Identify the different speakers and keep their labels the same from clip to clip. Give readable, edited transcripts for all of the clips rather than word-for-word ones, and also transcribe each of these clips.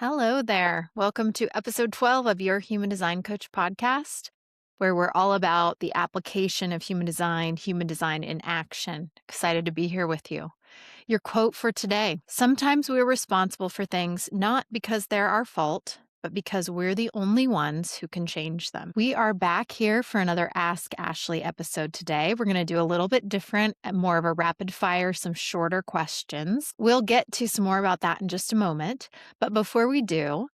Speaker 1: Hello there. Welcome to episode 12 of your Human Design Coach podcast, where we're all about the application of human design in action. Excited to be here with you. Your quote for today: sometimes we're responsible for things not because they're our fault, but because we're the only ones who can change them. We are back here for another Ask Ashley episode today. We're going to do a little bit different, more of a rapid fire, some shorter questions. We'll get to some more about that in just a moment. But before we do,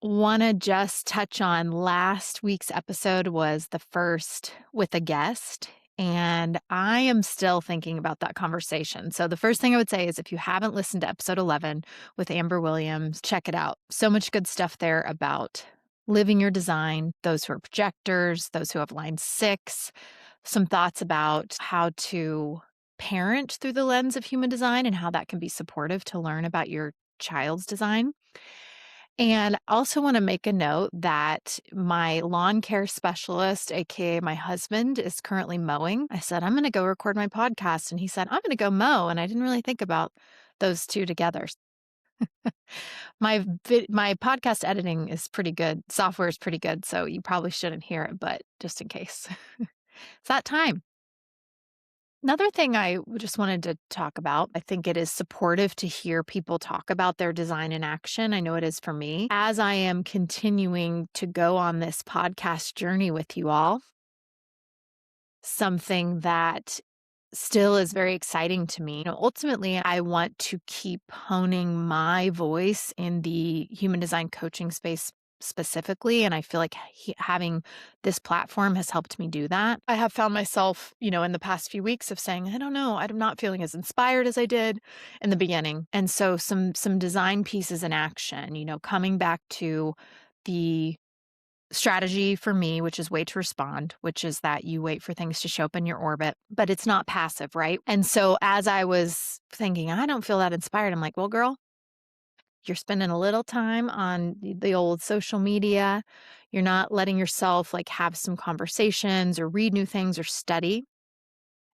Speaker 1: want to just touch on last week's episode was the first with a guest, and I am still thinking about that conversation. So the first thing I would say is if you haven't listened to episode 11 with Amber Williams, check it out. So much good stuff there about living your design, those who are projectors, those who have line 6, some thoughts about how to parent through the lens of human design and how that can be supportive to learn about your child's design. And I also want to make a note that my lawn care specialist, aka my husband, is currently mowing. I said, I'm going to go record my podcast. And he said, I'm going to go mow. And I didn't really think about those two together. My podcast editing is pretty good. Software is pretty good. So you probably shouldn't hear it, but just in case. It's that time. Another thing I just wanted to talk about, I think it is supportive to hear people talk about their design in action. I know it is for me. As I am continuing to go on this podcast journey with you all, something that still is very exciting to me. Ultimately, I want to keep honing my voice in the human design coaching space specifically. And I feel like having this platform has helped me do that. I have found myself, in the past few weeks of saying, I don't know, I'm not feeling as inspired as I did in the beginning. And so some design pieces in action, coming back to the strategy for me, which is wait to respond, which is that you wait for things to show up in your orbit, but it's not passive, right? And so as I was thinking, I don't feel that inspired, I'm like, well, girl, you're spending a little time on the old social media. You're not letting yourself have some conversations or read new things or study.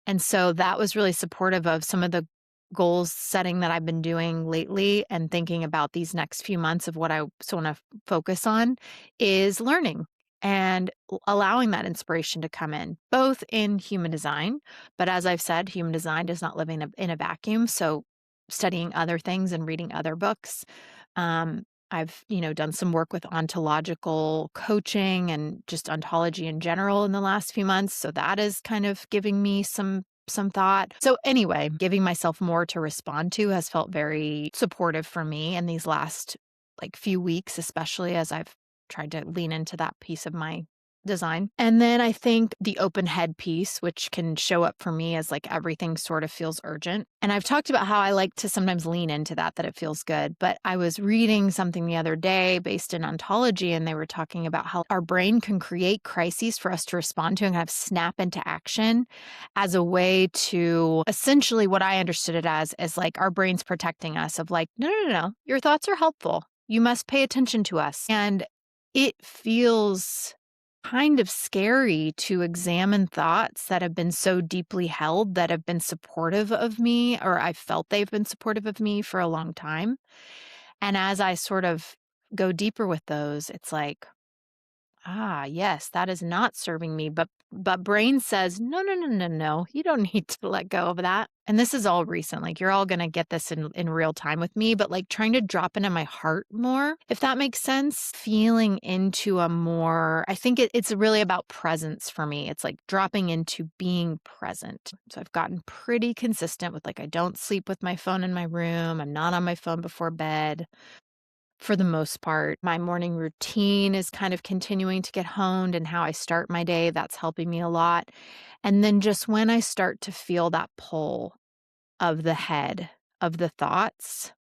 Speaker 1: And so that was really supportive of some of the goals setting that I've been doing lately, and thinking about these next few months of what I want to focus on is learning and allowing that inspiration to come in, both in human design. But as I've said, human design does not live in a vacuum. So studying other things and reading other books. I've, done some work with ontological coaching and just ontology in general in the last few months. So that is kind of giving me some thought. So anyway, giving myself more to respond to has felt very supportive for me in these last few weeks, especially as I've tried to lean into that piece of my design. And then I think the open head piece, which can show up for me as everything sort of feels urgent. And I've talked about how I like to sometimes lean into that it feels good. But I was reading something the other day based in ontology, and they were talking about how our brain can create crises for us to respond to and kind of snap into action as a way to, essentially what I understood it as our brain's protecting us of no, your thoughts are helpful. You must pay attention to us. And it feels kind of scary to examine thoughts that have been so deeply held, that have been supportive of me, or I felt they've been supportive of me for a long time. And as I sort of go deeper with those, it's yes, that is not serving me. But brain says, no, you don't need to let go of that. And this is all recent. You're all going to get this in real time with me, but trying to drop into my heart more, if that makes sense, feeling into a more, I think it's really about presence for me. It's dropping into being present. So I've gotten pretty consistent with I don't sleep with my phone in my room. I'm not on my phone before bed. For the most part, my morning routine is kind of continuing to get honed, and how I start my day, that's helping me a lot. And then just when I start to feel that pull of the head, of the thoughts,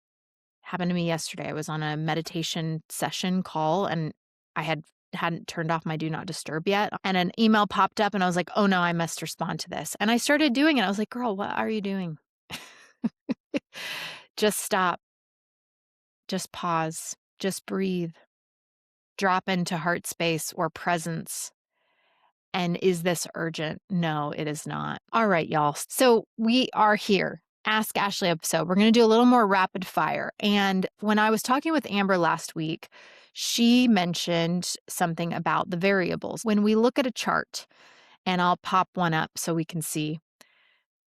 Speaker 1: happened to me yesterday. I was on a meditation session call, and I hadn't turned off my do not disturb yet. And an email popped up, and I was like, oh no, I must respond to this. And I started doing it. I was like, girl, what are you doing? Just stop. Just pause. Just breathe. Drop into heart space or presence. And is this urgent? No, it is not. All right, y'all. So we are here. Ask Ashley episode. We're going to do a little more rapid fire. And when I was talking with Amber last week, she mentioned something about the variables. When we look at a chart, and I'll pop one up so we can see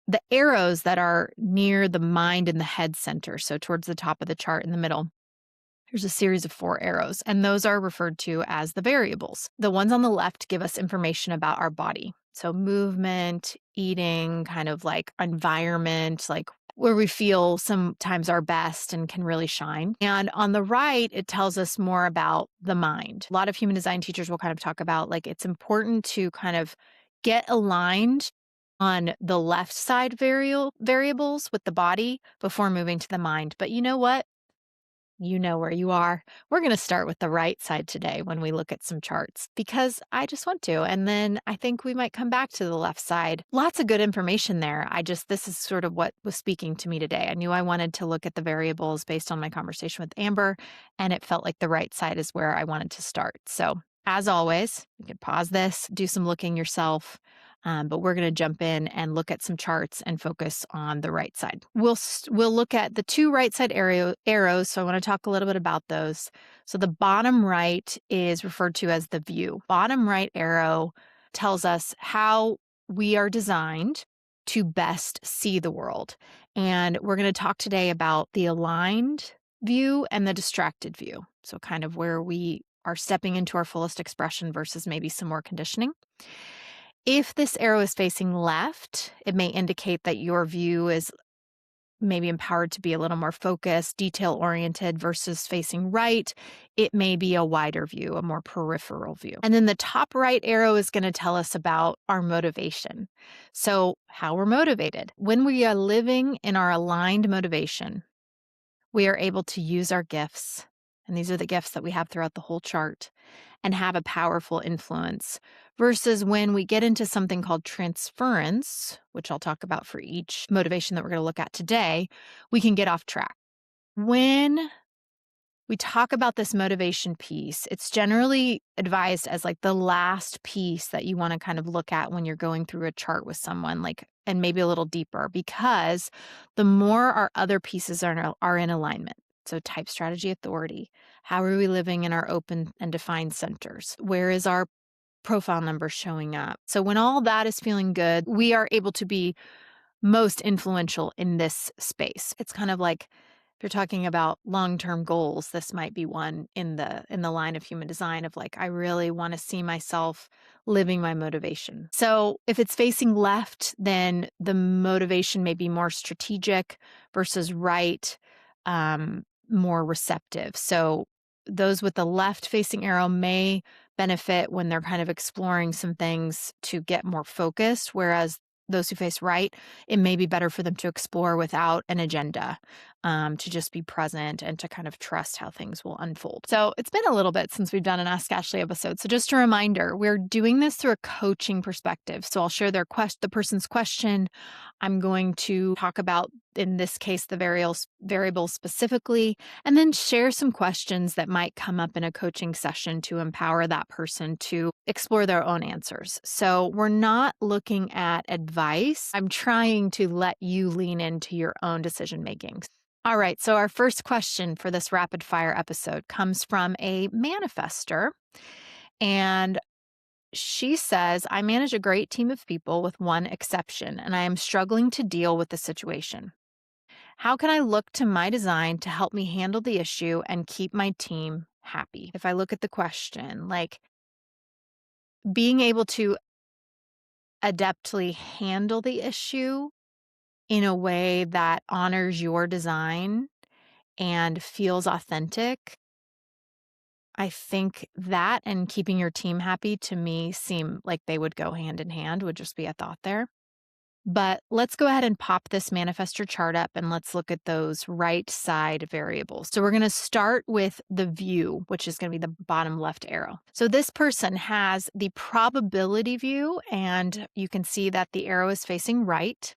Speaker 1: the arrows that are near the mind and the head center, so towards the top of the chart in the middle, there's a series of 4 arrows, and those are referred to as the variables. The ones on the left give us information about our body. So movement, eating, kind of like environment, like where we feel sometimes our best and can really shine. And on the right, it tells us more about the mind. A lot of human design teachers will kind of talk about like it's important to kind of get aligned on the left side variables with the body before moving to the mind. But you know what? You know where you are. We're going to start with the right side today when we look at some charts because I just want to. And then I think we might come back to the left side. Lots of good information there. This is sort of what was speaking to me today. I knew I wanted to look at the variables based on my conversation with Amber, and it felt like the right side is where I wanted to start. So, as always, you can pause this, do some looking yourself. But we're going to jump in and look at some charts and focus on the right side. We'll look at the 2 right side arrows. So I want to talk a little bit about those. So the bottom right is referred to as the view. Bottom right arrow tells us how we are designed to best see the world. And we're going to talk today about the aligned view and the distracted view. So kind of where we are stepping into our fullest expression versus maybe some more conditioning. If this arrow is facing left, it may indicate that your view is maybe empowered to be a little more focused, detail-oriented versus facing right. It may be a wider view, a more peripheral view. And then the top right arrow is going to tell us about our motivation. So how we're motivated. When we are living in our aligned motivation, we are able to use our gifts. And these are the gifts that we have throughout the whole chart and have a powerful influence versus when we get into something called transference, which I'll talk about for each motivation that we're going to look at today, we can get off track. When we talk about this motivation piece, it's generally advised as like the last piece that you want to kind of look at when you're going through a chart with someone, like, and maybe a little deeper, because the more our other pieces are in alignment. So type, strategy, authority. How are we living in our open and defined centers? Where is our profile number showing up? So when all that is feeling good, we are able to be most influential in this space. It's kind of like if you're talking about long-term goals, this might be one in the line of human design of like, I really want to see myself living my motivation. So if it's facing left, then the motivation may be more strategic versus right, more receptive. So those with the left facing arrow may benefit when they're kind of exploring some things to get more focused, whereas those who face right, it may be better for them to explore without an agenda, to just be present and to kind of trust how things will unfold. So it's been a little bit since we've done an Ask Ashley episode. So just a reminder, we're doing this through a coaching perspective. So I'll share the person's question. I'm going to talk about, in this case, the variables specifically, and then share some questions that might come up in a coaching session to empower that person to explore their own answers. So we're not looking at advice. I'm trying to let you lean into your own decision making. All right, so our first question for this rapid fire episode comes from a manifestor, and she says, I manage a great team of people with one exception, and I am struggling to deal with the situation. How can I look to my design to help me handle the issue and keep my team happy? If I look at the question, like being able to adeptly handle the issue in a way that honors your design and feels authentic, I think that and keeping your team happy to me seem like they would go hand in hand, would just be a thought there. But let's go ahead and pop this manifestor chart up and let's look at those right side variables. So we're going to start with the view, which is going to be the bottom left arrow. So this person has the probability view, and you can see that the arrow is facing right.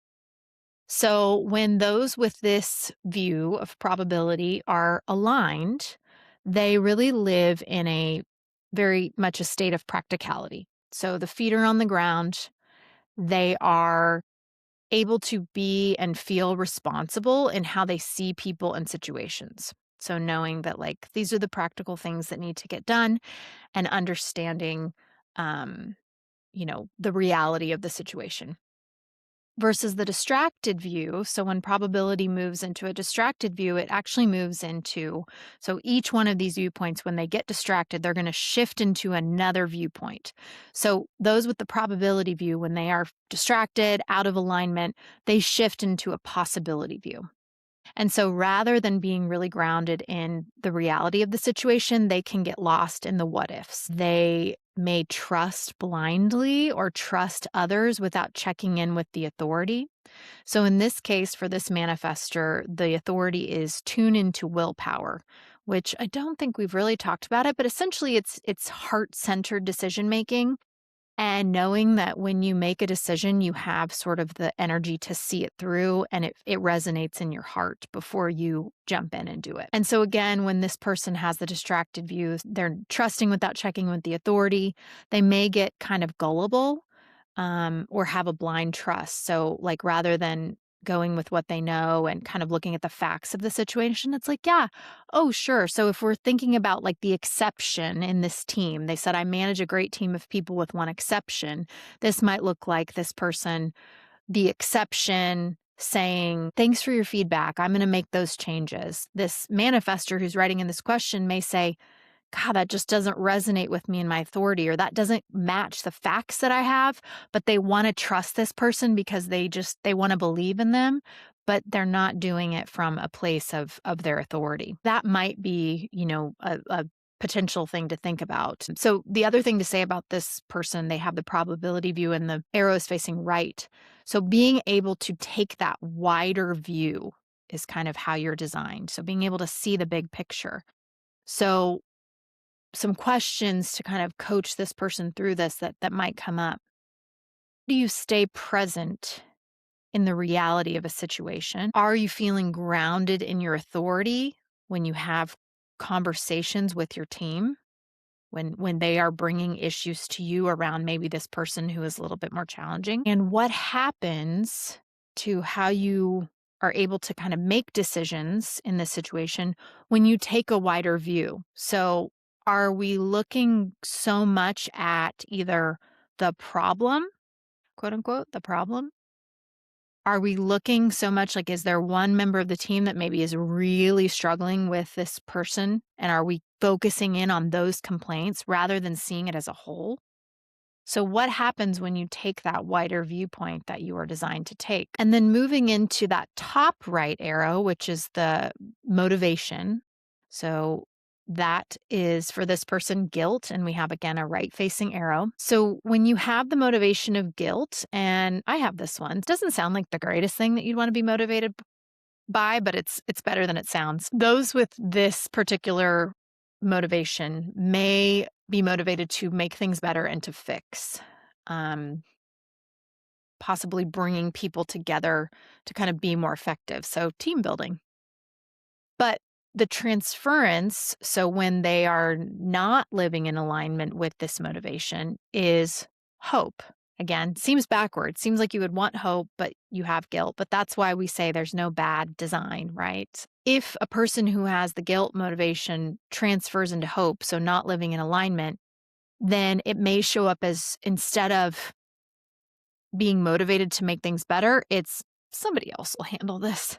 Speaker 1: So when those with this view of probability are aligned, they really live in a very much a state of practicality. So the feet are on the ground. They are able to be and feel responsible in how they see people and situations. So knowing that like these are the practical things that need to get done and understanding um the reality of the situation versus the distracted view. So when probability moves into a distracted view, it actually moves into, so each one of these viewpoints, when they get distracted, they're going to shift into another viewpoint. So those with the probability view, when they are distracted, out of alignment, they shift into a possibility view. And so rather than being really grounded in the reality of the situation, they can get lost in the what ifs. They may trust blindly or trust others without checking in with the authority. So in this case, for this manifestor, the authority is tune into willpower, which I don't think we've really talked about it, but essentially it's heart-centered decision making and knowing that when you make a decision, you have sort of the energy to see it through and it resonates in your heart before you jump in and do it. And so, again, when this person has the distracted views, they're trusting without checking with the authority. They may get kind of gullible or have a blind trust. So, like, rather than going with what they know and kind of looking at the facts of the situation, it's like, yeah, oh, sure. So if we're thinking about like the exception in this team, they said, I manage a great team of people with one exception. This might look like this person, the exception, saying, thanks for your feedback. I'm going to make those changes. This manifestor who's writing in this question may say, God, that just doesn't resonate with me and my authority, or that doesn't match the facts that I have, but they want to trust this person because they want to believe in them, but they're not doing it from a place of their authority. That might be, a potential thing to think about. So the other thing to say about this person, they have the probability view and the arrow is facing right. So being able to take that wider view is kind of how you're designed. So being able to see the big picture. So some questions to kind of coach this person through this that might come up. Do you stay present in the reality of a situation? Are you feeling grounded in your authority when you have conversations with your team? When they are bringing issues to you around maybe this person who is a little bit more challenging? And what happens to how you are able to kind of make decisions in this situation when you take a wider view? So are we looking so much at either the problem, quote unquote, the problem? Are we looking so much like, is there one member of the team that maybe is really struggling with this person? And are we focusing in on those complaints rather than seeing it as a whole? So, what happens when you take that wider viewpoint that you are designed to take? And then moving into that top right arrow, which is the motivation. So, that is for this person guilt. And we have again a right facing arrow. So, when you have the motivation of guilt, and I have this one, it doesn't sound like the greatest thing that you'd want to be motivated by, but it's better than it sounds. Those with this particular motivation may be motivated to make things better and to fix, um, possibly bringing people together to kind of be more effective. So team building. But the transference, so when they are not living in alignment with this motivation, is hope. Again, seems backwards. Seems like you would want hope, but you have guilt. But that's why we say there's no bad design, right? If a person who has the guilt motivation transfers into hope, so not living in alignment, then it may show up as, instead of being motivated to make things better, it's somebody else will handle this.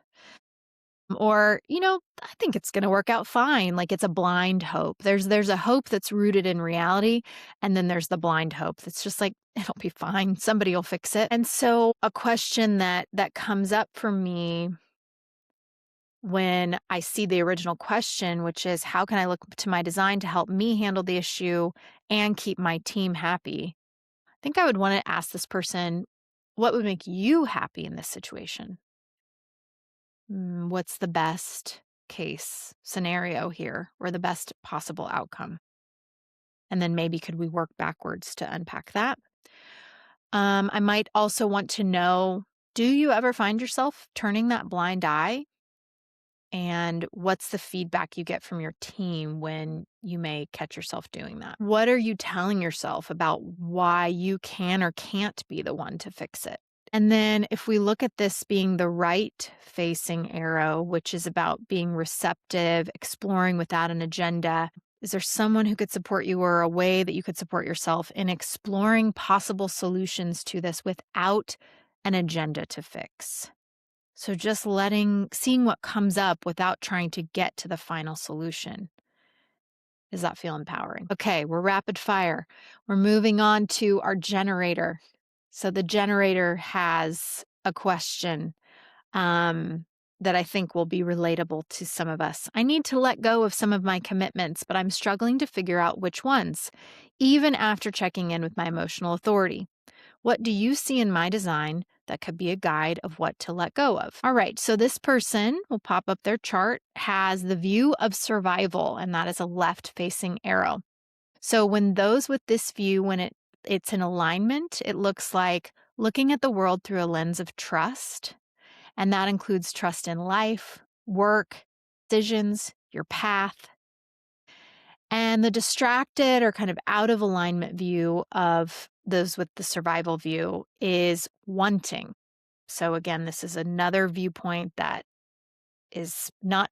Speaker 1: Or, I think it's going to work out fine. Like it's a blind hope. There's a hope that's rooted in reality. And then there's the blind hope that's just like, it'll be fine. Somebody will fix it. And so a question that comes up for me when I see the original question, which is how can I look to my design to help me handle the issue and keep my team happy? I think I would want to ask this person, what would make you happy in this situation? What's the best case scenario here or the best possible outcome? And then maybe could we work backwards to unpack that? I might also want to know, do you ever find yourself turning that blind eye? And what's the feedback you get from your team when you may catch yourself doing that? What are you telling yourself about why you can or can't be the one to fix it? And then if we look at this being the right facing arrow, which is about being receptive, exploring without an agenda, is there someone who could support you or a way that you could support yourself in exploring possible solutions to this without an agenda to fix? So just seeing what comes up without trying to get to the final solution. Does that feel empowering? Okay, we're rapid fire. We're moving on to our generator. So the generator has a question um, that I think will be relatable to some of us. I need to let go of some of my commitments, but I'm struggling to figure out which ones, even after checking in with my emotional authority. What do you see in my design that could be a guide of what to let go of? All right, so this person will pop up their chart, has the view of survival, and that is a left facing arrow. So when those with this view, when it's in alignment, it looks like looking at the world through a lens of trust. And that includes trust in life, work, decisions, your path. And the distracted or kind of out of alignment view of those with the survival view is wanting. So again, this is another viewpoint that is not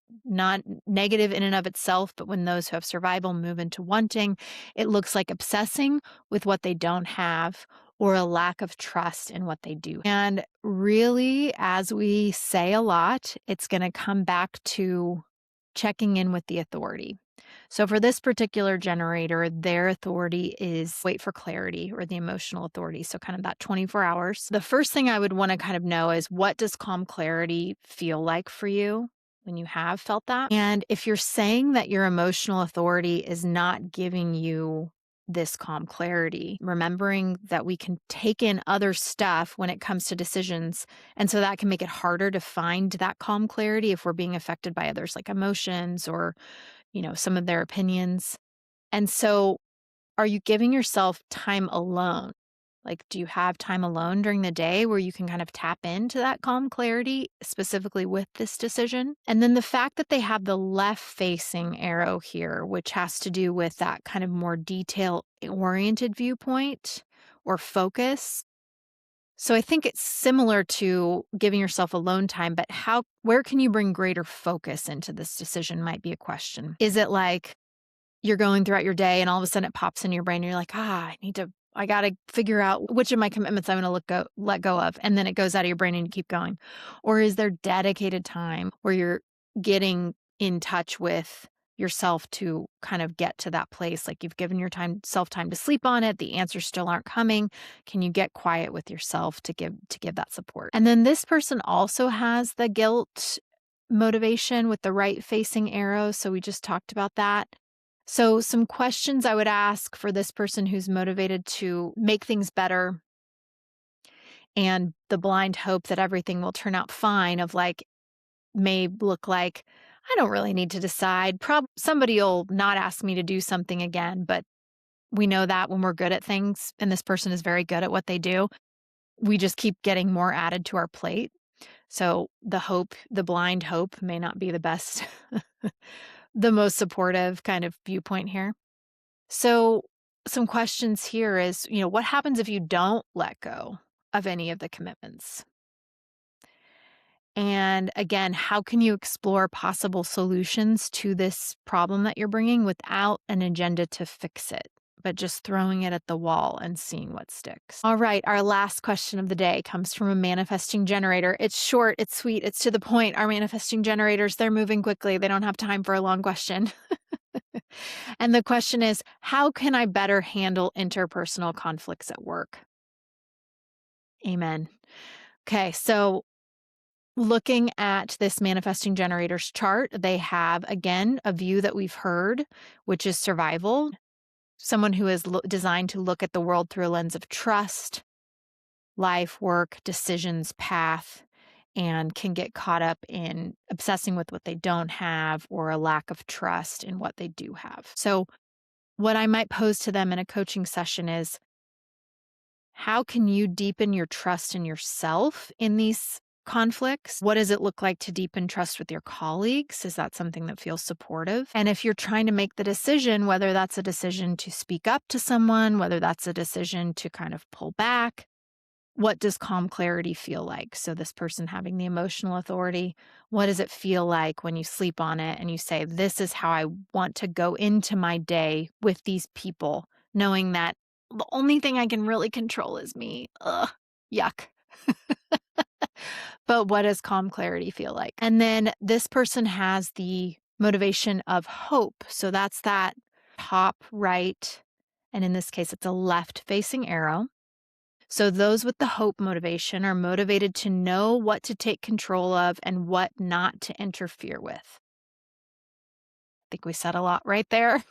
Speaker 1: negative in and of itself, but when those who have survival move into wanting, it looks like obsessing with what they don't have or a lack of trust in what they do. And really, as we say a lot, it's going to come back to checking in with the authority. So for this particular generator, their authority is wait for clarity or the emotional authority. So kind of that 24 hours. The first thing I would want to kind of know is, what does calm clarity feel like for you when you have felt that? And if you're saying that your emotional authority is not giving you this calm clarity, remembering that we can take in other stuff when it comes to decisions. And so that can make it harder to find that calm clarity if we're being affected by others, like emotions or some of their opinions. And so are you giving yourself time alone? Like, do you have time alone during the day where you can kind of tap into that calm clarity, specifically with this decision? And then the fact that they have the left facing arrow here, which has to do with that kind of more detail oriented viewpoint or focus. So I think it's similar to giving yourself alone time, but where can you bring greater focus into this decision might be a question. Is it like you're going throughout your day and all of a sudden it pops in your brain and you're like, I got to figure out which of my commitments I'm going to let go of. And then it goes out of your brain and you keep going. Or is there dedicated time where you're getting in touch with yourself to kind of get to that place? Like you've given self time to sleep on it. The answers still aren't coming. Can you get quiet with yourself to give that support? And then this person also has the guilt motivation with the right facing arrow. So we just talked about that. So some questions I would ask for this person who's motivated to make things better and the blind hope that everything will turn out fine may look like, I don't really need to decide. Somebody will not ask me to do something again, but we know that when we're good at things, and this person is very good at what they do, we just keep getting more added to our plate. So the blind hope may not be the best, the most supportive kind of viewpoint here. So some questions here is, what happens if you don't let go of any of the commitments? And again, how can you explore possible solutions to this problem that you're bringing without an agenda to fix it, but just throwing it at the wall and seeing what sticks? All right, our last question of the day comes from a manifesting generator. It's short, it's sweet, it's to the point. Our manifesting generators, they're moving quickly. They don't have time for a long question. And the question is, how can I better handle interpersonal conflicts at work? Amen. Okay, so looking at this manifesting generators chart, they have, again, a view that we've heard, which is survival. Someone who is designed to look at the world through a lens of trust, life, work, decisions, path, and can get caught up in obsessing with what they don't have or a lack of trust in what they do have. So what I might pose to them in a coaching session is, how can you deepen your trust in yourself in these conflicts? What does it look like to deepen trust with your colleagues? Is that something that feels supportive? And if you're trying to make the decision, whether that's a decision to speak up to someone, whether that's a decision to kind of pull back, What does calm clarity feel like? So, this person having the emotional authority, what does it feel like when you sleep on it and you say, "This is how I want to go into my day with these people, knowing that the only thing I can really control is me." Ugh, yuck. But what does calm clarity feel like? And then this person has the motivation of hope. So, that's that top right. And in this case, it's a left facing arrow. So, those with the hope motivation are motivated to know what to take control of and what not to interfere with. I think we said a lot right there.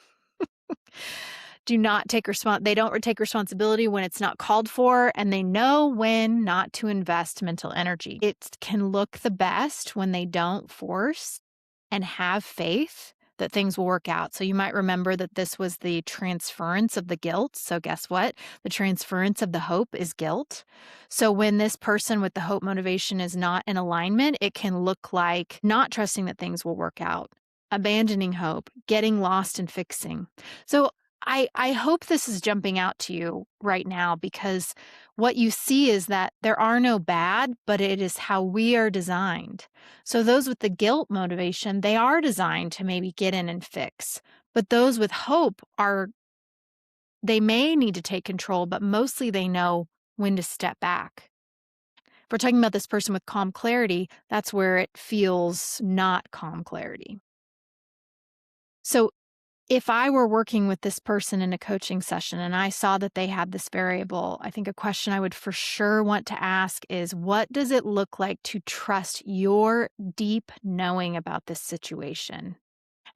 Speaker 1: Do not take they don't take responsibility when it's not called for, and they know when not to invest mental energy. It can look the best when they don't force and have faith that things will work out. So you might remember that this was the transference of the guilt. So guess what? The transference of the hope is guilt. So when this person with the hope motivation is not in alignment, it can look like not trusting that things will work out, abandoning hope, getting lost in fixing. So I hope this is jumping out to you right now, because what you see is that there are no bad, but it is how we are designed. So those with the guilt motivation, they are designed to maybe get in and fix. But those with hope they may need to take control, but mostly they know when to step back. If we're talking about this person with calm clarity, that's where it feels not calm clarity. So if I were working with this person in a coaching session and I saw that they had this variable, I think a question I would for sure want to ask is, what does it look like to trust your deep knowing about this situation?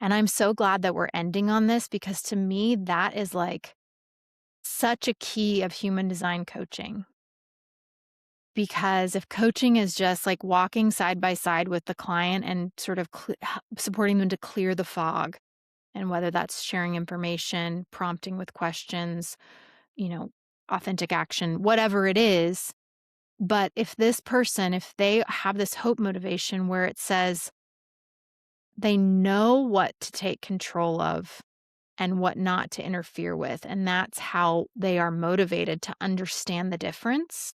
Speaker 1: And I'm so glad that we're ending on this, because to me, that is like such a key of human design coaching. Because if coaching is just like walking side by side with the client and sort of supporting them to clear the fog, and whether that's sharing information, prompting with questions, you know, authentic action, whatever it is. But if this person, if they have this hope motivation where it says they know what to take control of and what not to interfere with, and that's how they are motivated to understand the difference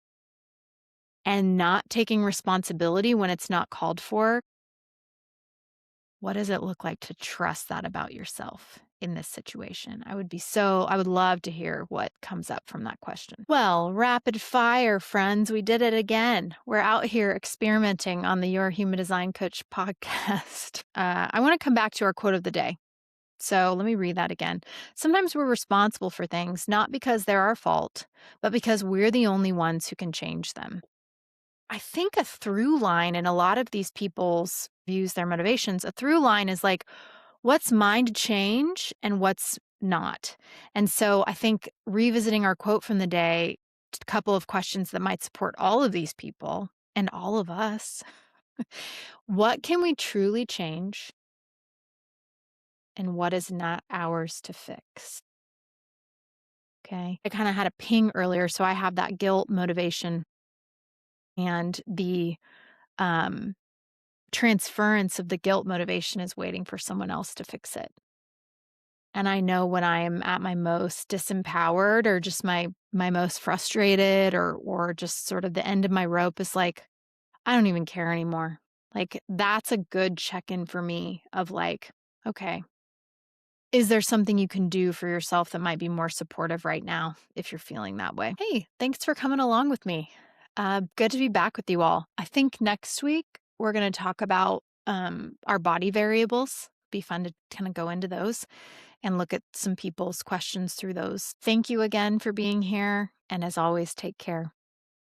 Speaker 1: and not taking responsibility when it's not called for, what does it look like to trust that about yourself in this situation? I would love to hear what comes up from that question. Well, rapid fire, friends. We did it again. We're out here experimenting on the Your Human Design Coach podcast. I want to come back to our quote of the day. So let me read that again. Sometimes we're responsible for things not because they're our fault, but because we're the only ones who can change them. I think a through line in a lot of these people's views, their motivations, a through line is like, what's mine to change and what's not. And so I think revisiting our quote from the day, a couple of questions that might support all of these people and all of us. What can we truly change? And what is not ours to fix? Okay. I kind of had a ping earlier. So I have that guilt motivation and the um, transference of the guilt motivation is waiting for someone else to fix it. And I know when I am at my most disempowered or just my most frustrated, or just sort of the end of my rope is like, I don't even care anymore. Like, that's a good check-in for me of like, okay, is there something you can do for yourself that might be more supportive right now if you're feeling that way? Hey, thanks for coming along with me. Good to be back with you all. I think next week we're going to talk about our body variables. Be fun to kind of go into those and look at some people's questions through those. Thank you again for being here. And as always, take care.